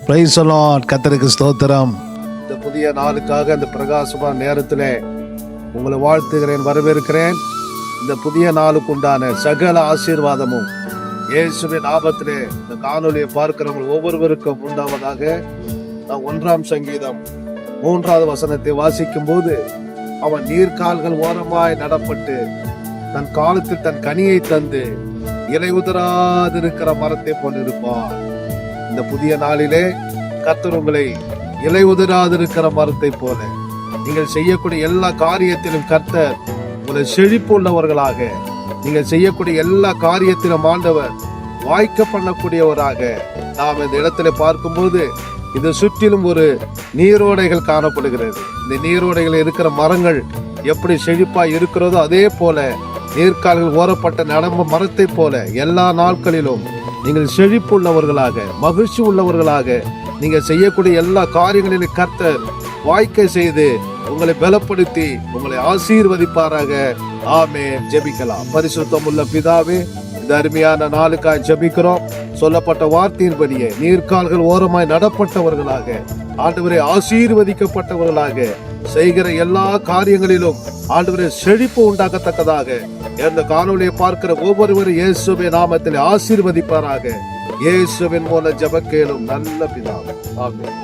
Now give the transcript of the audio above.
Praise the Lord. கர்த்தருக்கு ஸ்தோத்திரம். இந்த புதிய நாளுக்காக இந்த பிரகாசமான நேரத்திலே உங்களை வாழ்த்துகிறேன், வரவேற்கிறேன். இந்த புதிய நாளுக்கு உண்டான சகல ஆசீர்வாதமும் இயேசுவின் நாமத்திலே இந்த காணொலியை பார்க்கிறவங்க ஒவ்வொருவருக்கும் உண்டாவதாக. நான் 1ஆம் சங்கீதம் 3வது வசனத்தை வாசிக்கும் போது, அவன் நீர்கால்கள் ஓரமாய் நடப்பட்டு தன் காலத்தில் தன் கனியை தந்து இலை உதிராதிருக்கிற மரத்தை போன்றிருப்பான். இந்த புதிய நாளிலே கர்த்தர் உங்களை இலை உதிராதிருக்கிற மரத்தை போல நீங்கள் செய்யக்கூடிய எல்லா காரியத்திலும் கர்த்தர் உங்களை செழிப்பு உள்ளவர்களாக, நீங்கள் செய்யக்கூடிய எல்லா காரியத்திலும் ஆண்டவர் வாய்க்க பண்ணக்கூடியவராக நாம் இந்த இடத்துல பார்க்கும்போது, இது சுற்றிலும் ஒரு நீரோடைகள் காணப்படுகிறது. இந்த நீரோடைகள் இருக்கிற மரங்கள் எப்படி செழிப்பாய் இருக்கிறதோ அதே போல நீர்க்கால்கள் ஓரப்பட்ட நடம்ப மரத்தை போல எல்லா நாட்களிலும் நீங்கள் செழிப்பு உள்ளவர்களாக, மகிழ்ச்சி உள்ளவர்களாக, நீங்கள் செய்யக்கூடிய எல்லா காரியங்களிலும் கர்த்தர் வாய்க்கை செய்து உங்களை பலப்படுத்தி உங்களை ஆசீர்வதிப்பாராக. ஆமென். ஜெபிக்கலாம். பரிசுத்தம் உள்ள பிதாவே, இந்த அருமையான நாளுக்காய் ஜெபிக்கிறோம். சொல்லப்பட்ட வார்த்தையின்படியே நீர்க்கால்கள் ஓரமாய் நடப்பட்டவர்களாக, ஆண்டவரை ஆசீர்வதிக்கப்பட்டவர்களாக, செய்கிற எல்லா காரியங்களிலும் ஆண்டவரை செழிப்பு உண்டாகத்தக்கதாக இந்த காணொலியை பார்க்கிற ஒவ்வொருவரும் இயேசுவின் நாமத்தில் ஆசீர்வதிப்பாராக. இயேசுவின் மூலம் ஜெபம் கேளும் நல்ல பிதாவே. ஆமென்.